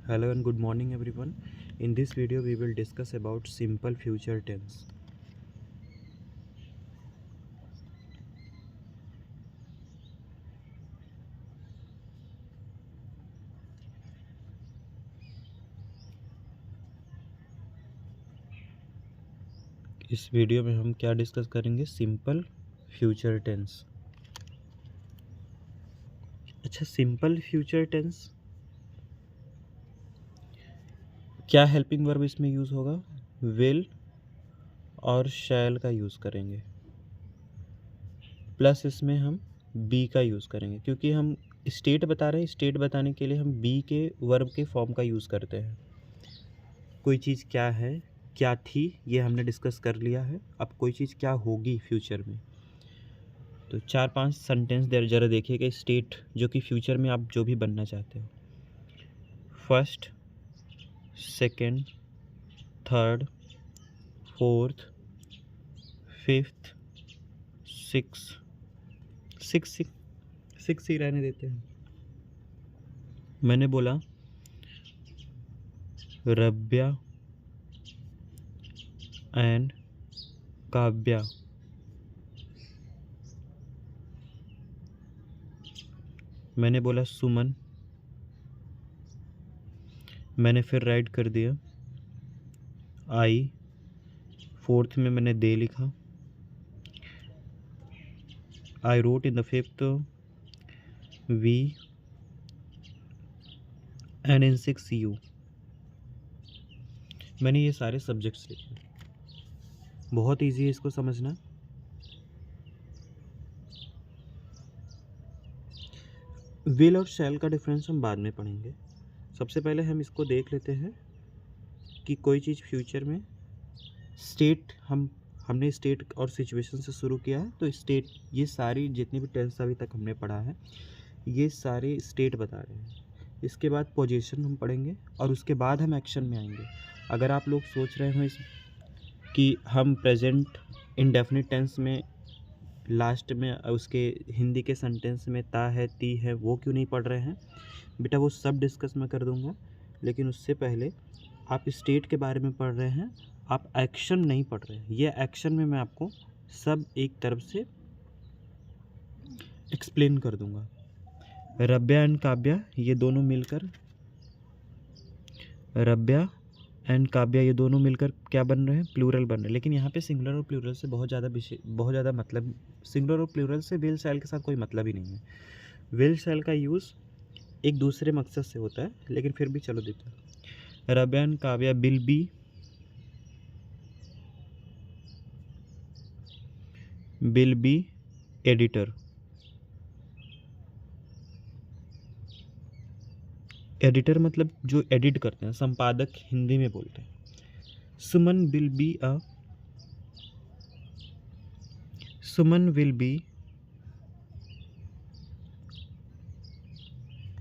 Hello and good morning everyone. In this video we will discuss about simple future tense. इस वीडियो में हम क्या डिस्कस करेंगे? Simple future tense. अच्छा, सिंपल फ्यूचर टेंस क्या हेल्पिंग वर्ब इसमें यूज़ होगा? विल और शैल का यूज़ करेंगे, प्लस इसमें हम बी का यूज़ करेंगे, क्योंकि हम स्टेट बता रहे हैं। स्टेट बताने के लिए हम बी के वर्ब के फॉर्म का यूज़ करते हैं। कोई चीज़ क्या है, क्या थी, ये हमने डिस्कस कर लिया है। अब कोई चीज़ क्या होगी फ्यूचर में, तो 4-5 सेंटेंस देर ज़रा देखिएगा। स्टेट जो कि फ्यूचर में आप जो भी बनना चाहते हो, first, second, third, fourth, fifth, six ही रहने देते हैं। मैंने बोला रब्या एंड काव्या। मैंने बोला सुमन। मैंने फिर राइट कर दिया आई। फोर्थ में मैंने दे लिखा। I wrote in the fifth we and in six you. मैंने ये सारे सब्जेक्ट्स लिखे। बहुत इजी है इसको समझना। विल और शैल का डिफरेंस हम बाद में पढ़ेंगे। सबसे पहले हम इसको देख लेते हैं कि कोई चीज़ फ्यूचर में स्टेट हमने स्टेट और सिचुएशन से शुरू किया है, तो स्टेट, ये सारी जितनी भी टेंस अभी तक हमने पढ़ा है ये सारे स्टेट बता रहे हैं। इसके बाद पोजीशन हम पढ़ेंगे और उसके बाद हम एक्शन में आएंगे। अगर आप लोग सोच रहे हो कि हम प्रेजेंट इंडेफिनिट टेंस में लास्ट में उसके हिंदी के सेंटेंस में ता है, ती है, वो क्यों नहीं पढ़ रहे हैं, बेटा वो सब डिस्कस मैं कर दूंगा। लेकिन उससे पहले आप स्टेट के बारे में पढ़ रहे हैं, आप एक्शन नहीं पढ़ रहे हैं। ये एक्शन में मैं आपको सब एक तरफ से एक्सप्लेन कर दूंगा। रब्या एंड काव्या ये दोनों मिलकर, रब्या एंड काव्या ये दोनों मिलकर क्या बन रहे हैं? प्लूरल बन रहे हैं। लेकिन यहाँ पे सिंगुलर और प्लूरल से बहुत ज़्यादा मतलब, सिंगुलर और प्लूरल से विल शैल के साथ कोई मतलब ही नहीं है। विल शैल का यूज़ एक दूसरे मकसद से होता है, लेकिन फिर भी चलो देते हैं। Rabya and Kavya will be editor. Editor मतलब जो एडिट करते हैं, संपादक हिंदी में बोलते हैं। Suman will be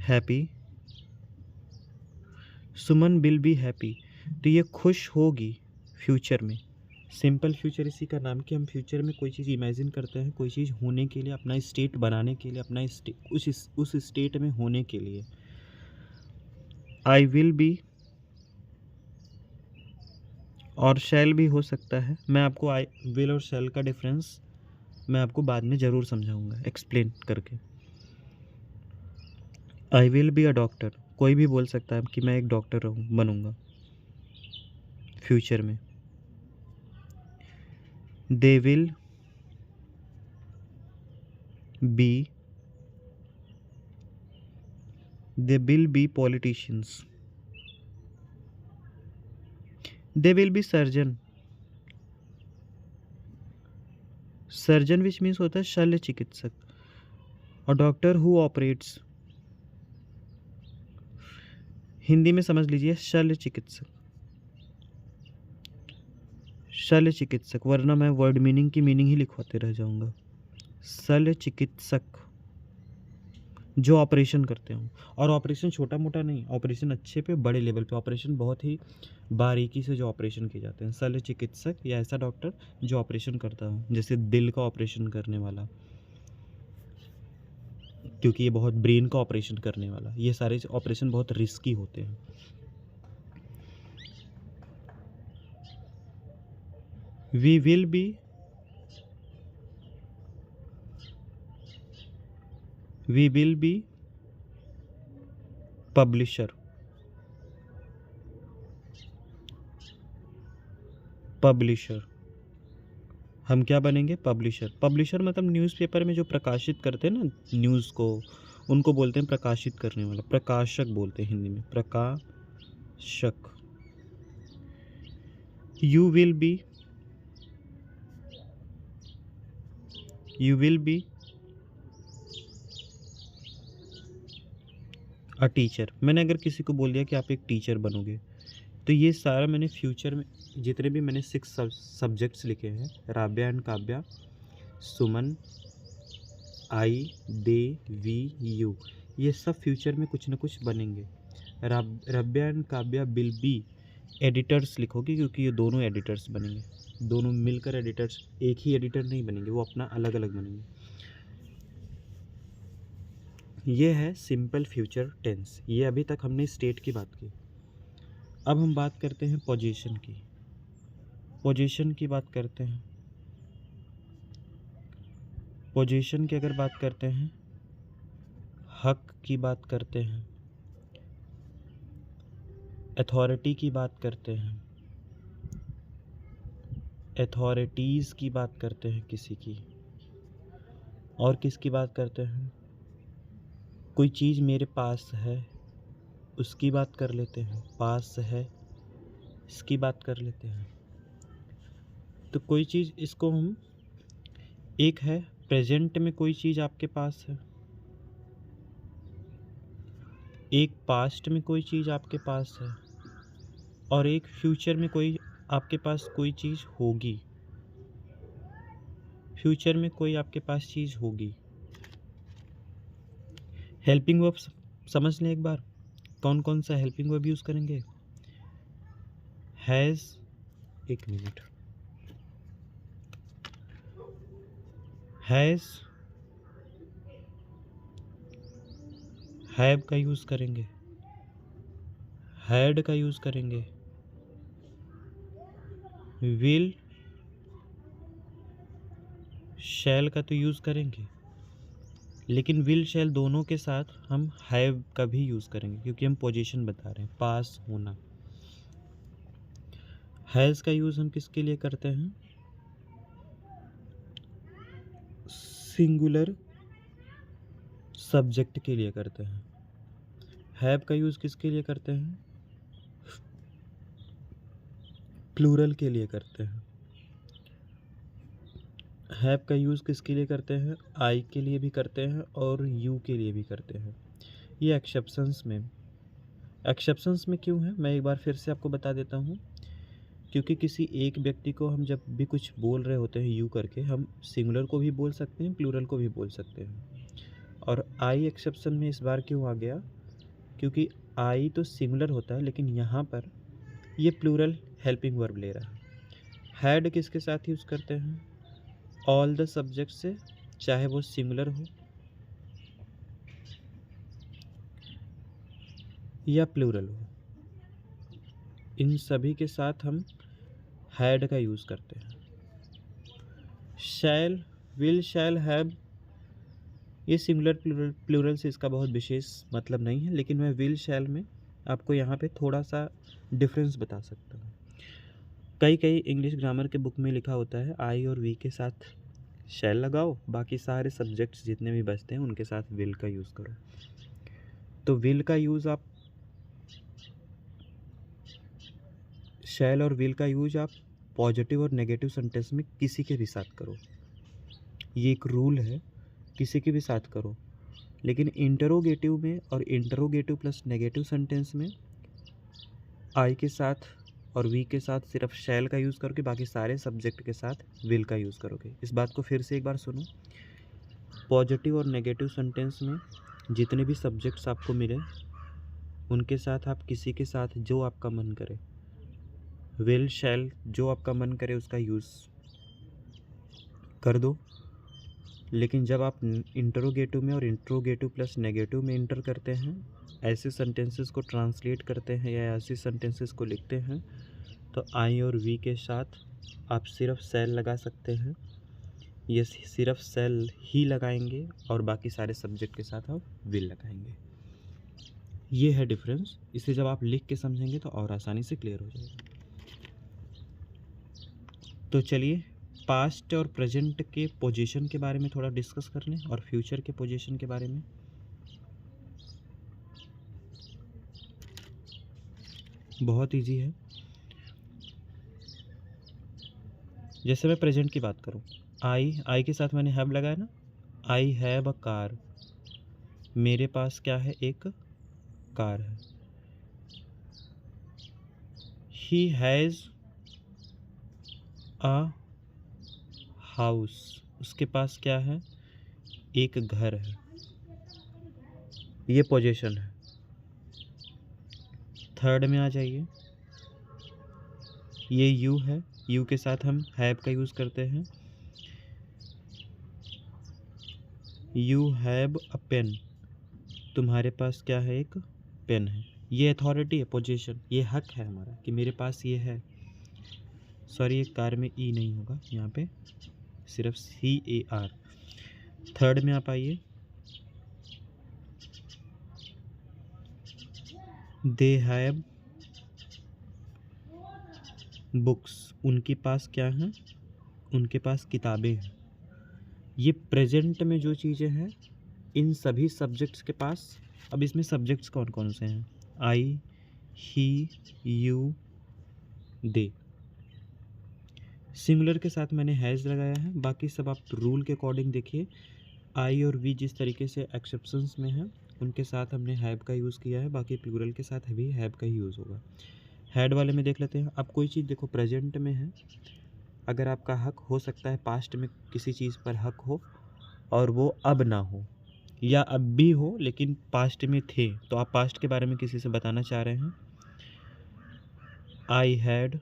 happy. Suman will be happy, तो ये खुश होगी फ्यूचर में। सिंपल फ्यूचर इसी का नाम, कि हम फ्यूचर में कोई चीज़ इमेजिन करते हैं, कोई चीज़ होने के लिए, अपना स्टेट बनाने के लिए, अपना उस स्टेट में होने के लिए। आई विल बी और शैल भी हो सकता है। मैं आपको आई विल और शैल का डिफरेंस मैं आपको बाद में ज़रूर समझाऊंगा एक्सप्लेन करके। I will be a doctor, कोई भी बोल सकता है कि मैं एक डॉक्टर बनूंगा फ्यूचर में। They will be politicians. They will be surgeon which means होता है शल्य चिकित्सक। और डॉक्टर हु ऑपरेट्स, हिंदी में समझ लीजिए शल्य चिकित्सक, वरना मैं वर्ड मीनिंग की मीनिंग ही लिखवाते रह जाऊंगा। शल्य चिकित्सक जो ऑपरेशन करते हो, और ऑपरेशन छोटा मोटा नहीं, ऑपरेशन अच्छे पे बड़े लेवल पे, ऑपरेशन बहुत ही बारीकी से जो ऑपरेशन किए जाते हैं। शल्य चिकित्सक या ऐसा डॉक्टर जो ऑपरेशन करता हो, जैसे दिल का ऑपरेशन करने वाला। क्योंकि ये बहुत ब्रेन का ऑपरेशन करने वाला, ये सारे ऑपरेशन बहुत रिस्की होते हैं। We will be publisher. हम क्या बनेंगे? पब्लिशर। पब्लिशर मतलब न्यूज़पेपर में जो प्रकाशित करते हैं ना न्यूज़ को, उनको बोलते हैं प्रकाशित करने वाला, प्रकाशक बोलते हैं हिंदी में, प्रकाशक। You will be a teacher. मैंने अगर किसी को बोल दिया कि आप एक टीचर बनोगे, तो ये सारा मैंने फ्यूचर में जितने भी मैंने 6 सब्जेक्ट्स लिखे हैं, Rabya and Kavya, Suman, I, they, we, you, ये सब फ्यूचर में कुछ ना कुछ बनेंगे। Rabya and Kavya will be editors लिखोगे, क्योंकि ये दोनों एडिटर्स बनेंगे, दोनों मिलकर एडिटर्स, एक ही एडिटर नहीं बनेंगे, वो अपना अलग अलग बनेंगे। ये है सिंपल फ्यूचर टेंस। ये अभी तक हमने स्टेट की बात की। अब हम बात करते हैं पोजीशन की। पोजीशन की बात करते हैं। पोजीशन की अगर बात करते हैं, हक की बात करते हैं, अथॉरिटी की बात करते हैं, अथॉरिटीज़ की बात करते हैं किसी की, और किसकी बात करते हैं? कोई चीज़ मेरे पास है उसकी बात कर लेते हैं, पास है इसकी बात कर लेते हैं। तो कोई चीज़, इसको हम, एक है प्रेजेंट में कोई चीज़ आपके पास है, एक पास्ट में कोई चीज़ आपके पास है, और एक फ्यूचर में कोई आपके पास कोई चीज़ होगी। फ्यूचर में कोई आपके पास चीज़ होगी। हेल्पिंग वर्ब समझ लें एक बार, कौन कौन सा हेल्पिंग वर्ब यूज़ करेंगे? हैज़, एक मिनट, हैज़, हैव का यूज़ करेंगे, हैड का यूज़ करेंगे, विल, शैल का तो यूज़ करेंगे, लेकिन विल शैल दोनों के साथ हम हैव का भी यूज़ करेंगे, क्योंकि हम पोजीशन बता रहे हैं, पास होना। हैज़ का यूज़ हम किसके लिए करते हैं? सिंगुलर सब्जेक्ट के लिए करते हैं। हैव का यूज़ किसके लिए करते हैं? प्लूरल के लिए करते हैं। हैव का यूज़ किसके लिए करते हैं? आई के लिए भी करते हैं और यू के लिए भी करते हैं। ये एक्सेप्शंस में क्यों है, मैं एक बार फिर से आपको बता देता हूँ। क्योंकि किसी एक व्यक्ति को हम जब भी कुछ बोल रहे होते हैं यू करके, हम सिंगुलर को भी बोल सकते हैं, प्लूरल को भी बोल सकते हैं। और आई एक्सेप्शन में इस बार क्यों आ गया? क्योंकि आई तो सिंगुलर होता है, लेकिन यहाँ पर ये प्लूरल हेल्पिंग वर्ब ले रहा है। हैड किसके साथ यूज़ करते हैं? ऑल द सब्जेक्ट से, चाहे वो सिंगुलर हो या प्लूरल हो, इन सभी के साथ हम हैड का यूज़ करते हैं। शैल, विल, शैल, हैव, ये सिंगुलर प्लूरल से इसका बहुत विशेष मतलब नहीं है, लेकिन मैं विल शैल में आपको यहाँ पे थोड़ा सा डिफरेंस बता सकता हूँ। कई इंग्लिश ग्रामर के बुक में लिखा होता है आई और वी के साथ शैल लगाओ, बाकी सारे सब्जेक्ट्स जितने भी बचते हैं उनके साथ विल का यूज़ करो। तो विल का यूज़ आप, शैल और विल का यूज आप पॉजिटिव और नेगेटिव सेंटेंस में किसी के भी साथ करो। ये एक रूल है, किसी के भी साथ करो। लेकिन इंटरोगेटिव में और इंटरोगेटिव प्लस नेगेटिव सेंटेंस में आई के साथ और वी के साथ सिर्फ शैल का यूज़ करोगे, बाकी सारे सब्जेक्ट के साथ विल का यूज़ करोगे। इस बात को फिर से एक बार सुनो। पॉजिटिव और नेगेटिव सेंटेंस में जितने भी सब्जेक्ट्स आपको मिले उनके साथ आप किसी के साथ जो आपका मन करे, विल शैल जो आपका मन करे उसका यूज़ कर दो। लेकिन जब आप इंटरोगेटिव में और इंट्रोगेटिव प्लस नेगेटिव में इंटर करते हैं, ऐसे सेंटेंसेस को ट्रांसलेट करते हैं या ऐसे सेंटेंसेस को लिखते हैं, तो आई और वी के साथ आप सिर्फ सेल लगा सकते हैं। ये सिर्फ सेल ही लगाएंगे और बाकी सारे सब्जेक्ट के साथ आप विल लगाएंगे। ये है डिफरेंस। इसे जब आप लिख के समझेंगे तो और आसानी से क्लियर हो जाएगा। तो चलिए पास्ट और प्रेजेंट के पोजीशन के बारे में थोड़ा डिस्कस कर लें और फ्यूचर के पोजीशन के बारे में। बहुत इजी है। जैसे मैं प्रेजेंट की बात करूं, आई के साथ मैंने हैव लगाया ना, आई हैव अ कार। मेरे पास क्या है, एक कार है। He has a house. उसके पास क्या है, एक घर है। ये पोजीशन है। थर्ड में आ जाइए, ये यू है। यू के साथ हम हैव का यूज़ करते हैं। You have a pen. तुम्हारे पास क्या है, एक पेन है। ये अथॉरिटी है, पोजीशन, ये हक है हमारा कि मेरे पास ये है। सॉरी, एक कार में ई नहीं होगा, यहाँ पे सिर्फ CAR। थर्ड में आप आइए, दे हैव बुक्स। उनके पास क्या है, उनके पास किताबें हैं। ये प्रेजेंट में जो चीज़ें हैं, इन सभी सब्जेक्ट्स के पास। अब इसमें सब्जेक्ट्स कौन कौन से हैं, आई, ही, यू, दे। सिंगुलर के साथ मैंने हैज़ लगाया है। बाकी सब आप रूल के अकॉर्डिंग देखिए। आई और वी जिस तरीके से एक्सेप्शंस में हैं, उनके साथ हमने हैव का यूज़ किया है। बाकी प्लूरल के साथ भी हैव का ही यूज़ होगा। हैड वाले में देख लेते हैं। अब कोई चीज़ देखो प्रेजेंट में है, अगर आपका हक हो सकता है पास्ट में किसी चीज़ पर हक हो और वो अब ना हो, या अब भी हो लेकिन पास्ट में थे, तो आप पास्ट के बारे में किसी से बताना चाह रहे हैं। I had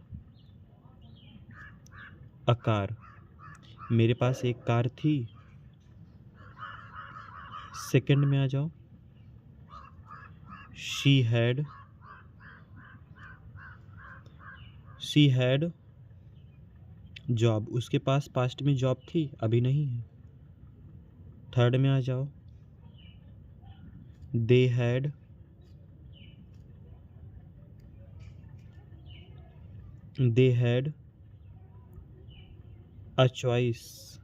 a car. मेरे पास एक कार थी। सेकंड में आ जाओ, शी हैड जॉब। उसके पास पास्ट में जॉब थी, अभी नहीं है। थर्ड में आ जाओ, दे हैड अ चॉइस।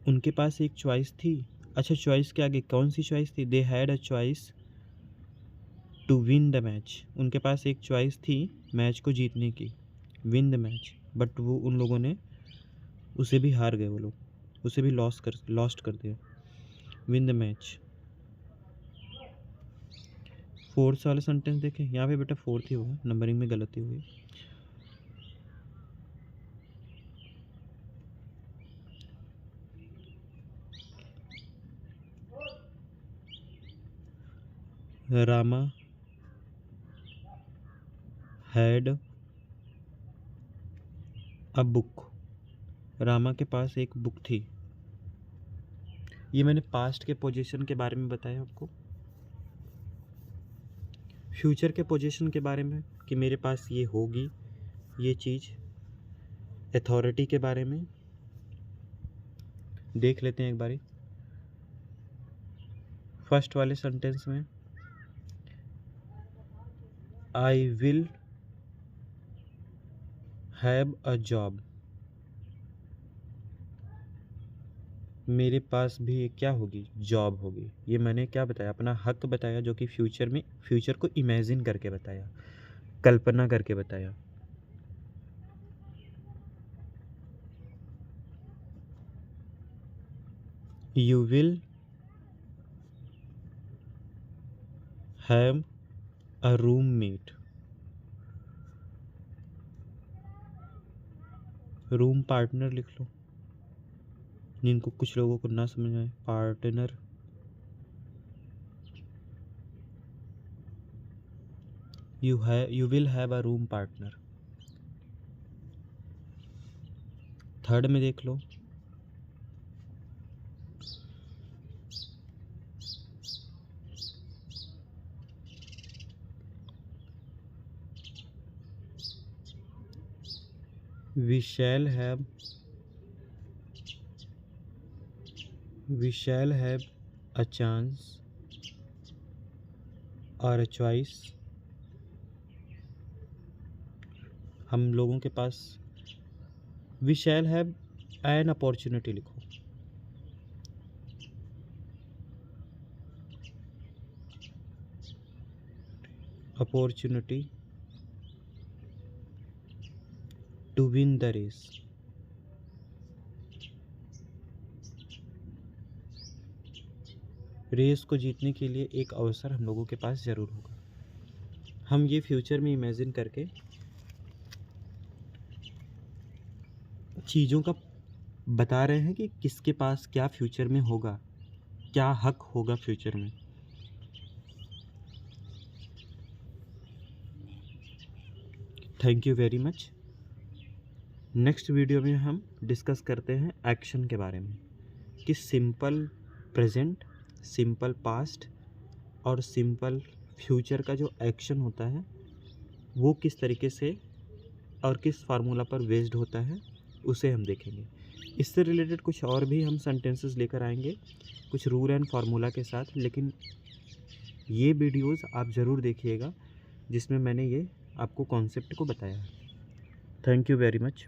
उनके पास एक चॉइस थी। अच्छा, चॉइस के आगे कौन सी चॉइस थी, they had a choice to win the match. उनके पास एक चॉइस थी मैच को जीतने की, विन द मैच, बट वो उन लोगों ने उसे भी हार गए, वो लोग उसे भी लॉस्ट कर दिया, विन द मैच। फोर्थ वाला सेंटेंस देखें, यहाँ पे बेटा फोर्थ ही होगा, नंबरिंग में गलती हुई। Rama had a book. Rama के पास एक बुक थी। ये मैंने पास्ट के पोजीशन के बारे में बताया आपको। फ्यूचर के पोजीशन के बारे में कि मेरे पास ये होगी ये चीज़। अथॉरिटी के बारे में देख लेते हैं एक बारी। फर्स्ट वाले सेंटेंस में I will have a job. मेरे पास भी क्या होगी, जॉब होगी। ये मैंने क्या बताया, अपना हक बताया, जो कि फ्यूचर में, फ्यूचर को इमेजिन करके बताया, कल्पना करके बताया। You will have a roommate. Room partner लिख लो, जिनको कुछ लोगों को ना समझ आए, partner. You will have a room partner. Third में देख लो, we shall have a chance or a choice। हम लोगों के पास we shall have an opportunity लिखो। opportunity to win the race। Race को जीतने के लिए एक अवसर हम लोगों के पास ज़रूर होगा। हम ये फ्यूचर में इमेजिन करके चीज़ों का बता रहे हैं कि किसके पास क्या फ्यूचर में होगा, क्या हक होगा फ्यूचर में। Thank you very much. Next video में हम डिस्कस करते हैं एक्शन के बारे में कि सिंपल प्रेजेंट, सिंपल पास्ट और सिंपल फ्यूचर का जो एक्शन होता है वो किस तरीके से और किस फार्मूला पर बेस्ड होता है, उसे हम देखेंगे। इससे रिलेटेड कुछ और भी हम सेंटेंसेस लेकर आएंगे कुछ रूल एंड फार्मूला के साथ, लेकिन ये वीडियोस आप ज़रूर देखिएगा जिसमें मैंने ये आपको कॉन्सेप्ट को बताया है। Thank you very much.